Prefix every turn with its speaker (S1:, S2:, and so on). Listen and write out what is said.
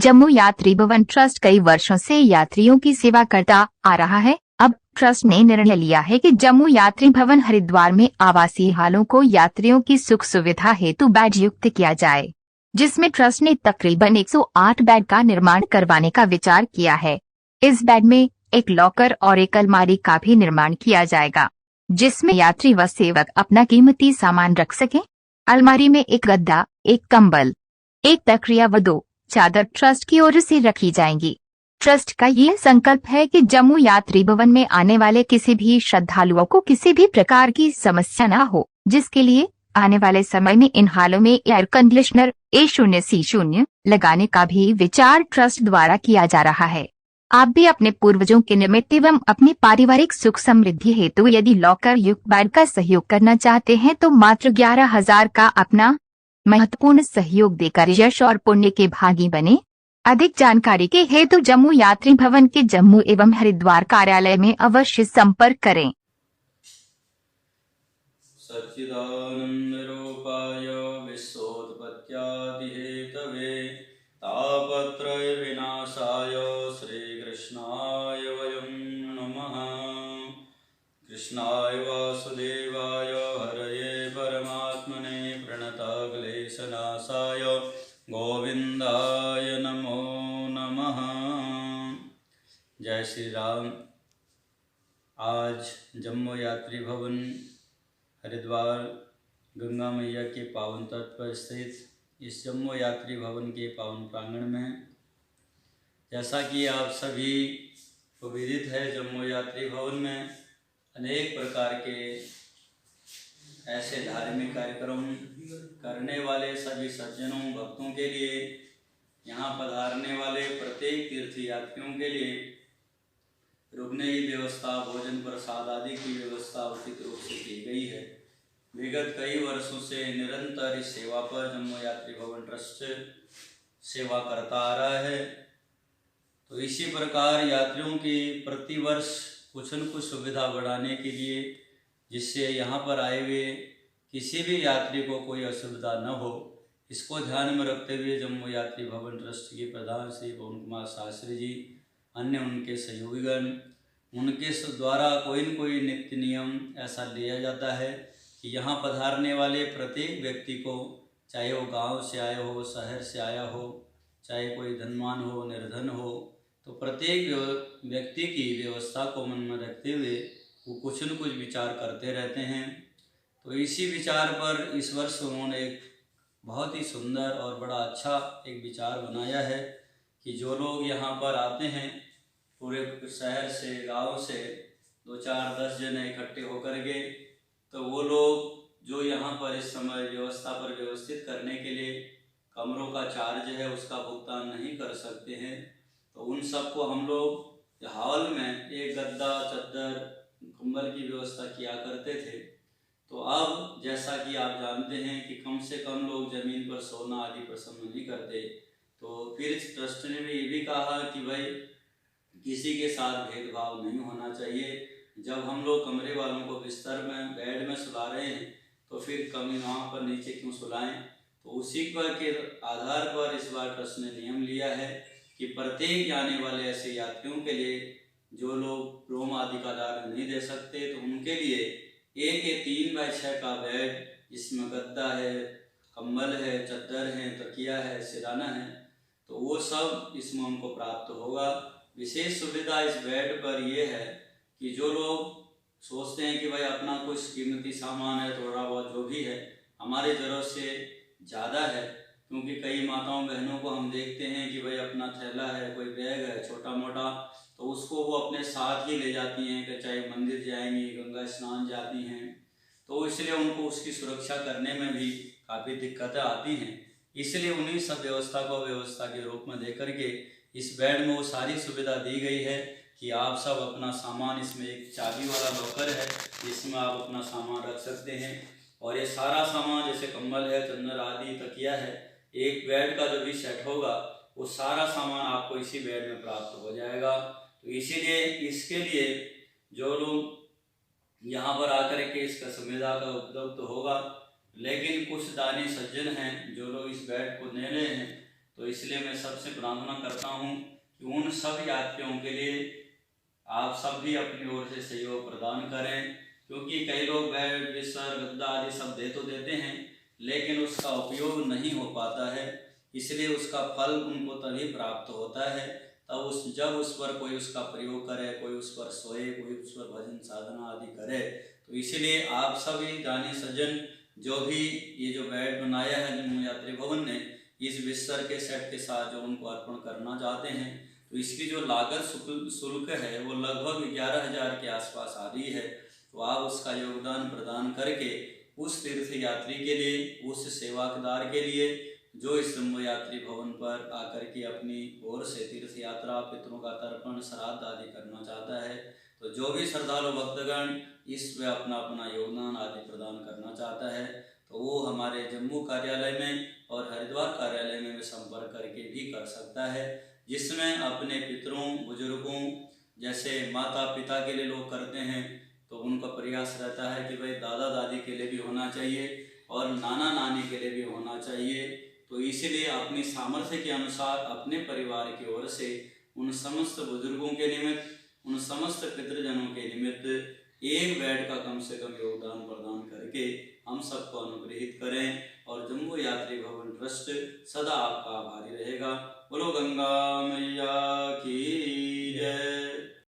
S1: जम्मू यात्री भवन ट्रस्ट कई वर्षों से यात्रियों की सेवा करता आ रहा है। अब ट्रस्ट ने निर्णय लिया है कि जम्मू यात्री भवन हरिद्वार में आवासीय हालों को यात्रियों की सुख सुविधा हेतु बेड युक्त किया जाए, जिसमें ट्रस्ट ने तकरीबन 108 बेड का निर्माण करवाने का विचार किया है। इस बेड में एक लॉकर और एक अलमारी का भी निर्माण किया जाएगा, जिसमें यात्री व सेवक अपना कीमती सामान रख सकें। अलमारी में एक गद्दा, एक कंबल, एक तकिया व 2 चादर ट्रस्ट की ओर से रखी जाएंगी। ट्रस्ट का ये संकल्प है कि जम्मू यात्री भवन में आने वाले किसी भी श्रद्धालुओं को किसी भी प्रकार की समस्या न हो, जिसके लिए आने वाले समय में इन हालों में एयर कंडीशनर A0C0 लगाने का भी विचार ट्रस्ट द्वारा किया जा रहा है। आप भी अपने पूर्वजों के निमित्त एवं अपनी पारिवारिक सुख समृद्धि हेतु यदि लॉकर युक्त बेड का सहयोग करना चाहते हैं तो मात्र 11,000 का अपना महत्वपूर्ण सहयोग देकर यश और पुण्य के भागी बने। अधिक जानकारी के हेतु जम्मू यात्री भवन के जम्मू एवं हरिद्वार कार्यालय में अवश्य संपर्क करें।
S2: सच्चिदानंदरूपाय विश्वोत्पत्त्यादिहेतवे तापत्रय विनाशाय श्रीकृष्णाय वयं नमः। कृष्णाय वासुदेवाय हरये परमात्मने प्रणतक्लेशनाशाय गोविंदाय नमो नमः। जय श्री राम। आज जम्मू यात्री भवन हरिद्वार गंगा मैया के पावन तट पर स्थित इस जम्मू यात्री भवन के पावन प्रांगण में, जैसा कि आप सभी को विदित है, जम्मू यात्री भवन में अनेक प्रकार के ऐसे धार्मिक कार्यक्रम करने वाले सभी सज्जनों भक्तों के लिए, यहाँ पधारने वाले प्रत्येक तीर्थयात्रियों के लिए रुकने की व्यवस्था, भोजन प्रसाद आदि की व्यवस्था उचित रूप से की गई है। विगत कई वर्षों से निरंतर इस सेवा पर जम्मू यात्री भवन ट्रस्ट सेवा करता आ रहा है। तो इसी प्रकार यात्रियों की प्रतिवर्ष कुछ न कुछ सुविधा बढ़ाने के लिए, जिससे यहाँ पर आए हुए किसी भी यात्री को कोई असुविधा न हो, इसको ध्यान में रखते हुए जम्मू यात्री भवन ट्रस्ट के प्रधान श्री पवन कुमार शास्त्री जी, अन्य उनके सहयोगीगण, उनके द्वारा कोई न कोई नित्य नियम ऐसा लिया जाता है कि यहाँ पधारने वाले प्रत्येक व्यक्ति को, चाहे वो गांव से आया हो, शहर से आया हो, चाहे कोई धनवान हो, निर्धन हो, तो प्रत्येक व्यक्ति की व्यवस्था को मन में रखते हुए वो कुछ न कुछ विचार करते रहते हैं। तो इसी विचार पर इस वर्ष उन्होंने एक बहुत ही सुंदर और बड़ा अच्छा एक विचार बनाया है कि जो लोग यहाँ पर आते हैं पूरे शहर से, गांव से 2, 4, 10 जने इकट्ठे होकर के, तो वो लोग जो यहाँ पर इस समय व्यवस्था पर व्यवस्थित करने के लिए कमरों का चार्ज है उसका भुगतान नहीं कर सकते हैं, तो उन सबको हम लोग हॉल में एक गद्दा, चद्दर, कंबल की व्यवस्था किया करते थे। तो अब जैसा कि आप जानते हैं कि कम से कम लोग ज़मीन पर सोना आदि पसंद नहीं करते, तो फिर ट्रस्ट ने भी ये भी कहा कि भाई किसी के साथ भेदभाव नहीं होना चाहिए। जब हम लोग कमरे वालों को बिस्तर में, बेड में सुला रहे हैं, तो फिर कमी वहाँ पर नीचे क्यों सुलाएं। तो उसी पर के आधार पर इस बार ट्रस्ट ने नियम लिया है कि प्रत्येक आने वाले ऐसे यात्रियों के लिए जो लोग रूम आदि का दान नहीं दे सकते, तो उनके लिए एक 3x6 का बेड, जिसमें गद्दा है, कंबल है, चद्दर है, तकिया है, सिराना है, तो वो सब इसमें उनको प्राप्त होगा। विशेष सुविधा इस बेड पर ये है कि जो लोग सोचते हैं कि भाई अपना कुछ कीमती सामान है, थोड़ा बहुत जो भी है, हमारी ज़रूरत से ज़्यादा है, क्योंकि कई माताओं बहनों को हम देखते हैं कि भाई अपना थैला है, कोई बैग है छोटा मोटा, तो उसको वो अपने साथ ही ले जाती हैं कि चाहे मंदिर जाएंगी, गंगा स्नान जाती हैं, तो इसलिए उनको उसकी सुरक्षा करने में भी काफ़ी दिक्कतें आती हैं। इसलिए उन्हीं सब व्यवस्था को व्यवस्था के रूप में दे करके इस बेड में वो सारी सुविधा दी गई है कि आप सब अपना सामान, इसमें एक चाबी वाला लॉकर है जिसमें आप अपना सामान रख सकते हैं, और ये सारा सामान जैसे कंबल है, चद्दर आदि, तकिया है, एक बेड का जो भी सेट होगा वो सारा सामान आपको इसी बेड में प्राप्त हो जाएगा। तो इसीलिए इसके लिए जो लोग यहाँ पर आकर के इसका सुविधा का उपलब्ध होगा, लेकिन कुछ दानी सज्जन हैं जो लोग इस बेड को ले रहे हैं, तो इसलिए मैं सबसे प्रार्थना करता हूँ कि उन सब यात्रियों के लिए आप सब भी अपनी ओर से सहयोग प्रदान करें, क्योंकि कई लोग बेड, बिस्तर, गद्दा आदि सब दे तो देते हैं, लेकिन उसका उपयोग नहीं हो पाता है। इसलिए उसका फल उनको तभी प्राप्त होता है तब जब उस पर कोई उसका प्रयोग करे, कोई उस पर सोए, कोई उस पर भजन साधना आदि करे। तो इसीलिए आप सभी दानी सज्जन जो भी ये जो बेड बनाया है जम्मू यात्री भवन ने, इस बिस्तर के सेट के साथ जो उनको अर्पण करना चाहते हैं, तो इसकी जो लागत शुल्क है वो लगभग 11,000 के आसपास आ रही है। तो आप उसका योगदान प्रदान करके उस तीर्थ यात्री के लिए, उस सेवादार के लिए जो इस जम्मू यात्री भवन पर आकर के अपनी ओर से तीर्थ यात्रा, पितरों का तर्पण, श्राद्ध आदि करना चाहता है, तो जो भी श्रद्धालु भक्तगण इसमें अपना अपना योगदान आदि प्रदान करना चाहता है, तो वो हमारे जम्मू कार्यालय में और हरिद्वार कार्यालय में संपर्क करके भी कर सकता है, जिसमें अपने पितरों, बुजुर्गों, जैसे माता पिता के लिए लोग करते हैं तो उनका प्रयास रहता है कि भाई दादा दादी के लिए भी होना चाहिए और नाना नानी के लिए भी होना चाहिए। तो इसीलिए अपनी सामर्थ्य के अनुसार अपने परिवार की ओर से उन समस्त बुजुर्गों के निमित्त, उन समस्त पितृजनों के निमित्त एक बेड का कम से कम योगदान प्रदान करके हम सबको अनुग्रहित करें, और जम्मू यात्री भवन ट्रस्ट सदा आपका आभारी रहेगा। बोलो गंगा मैया की जय।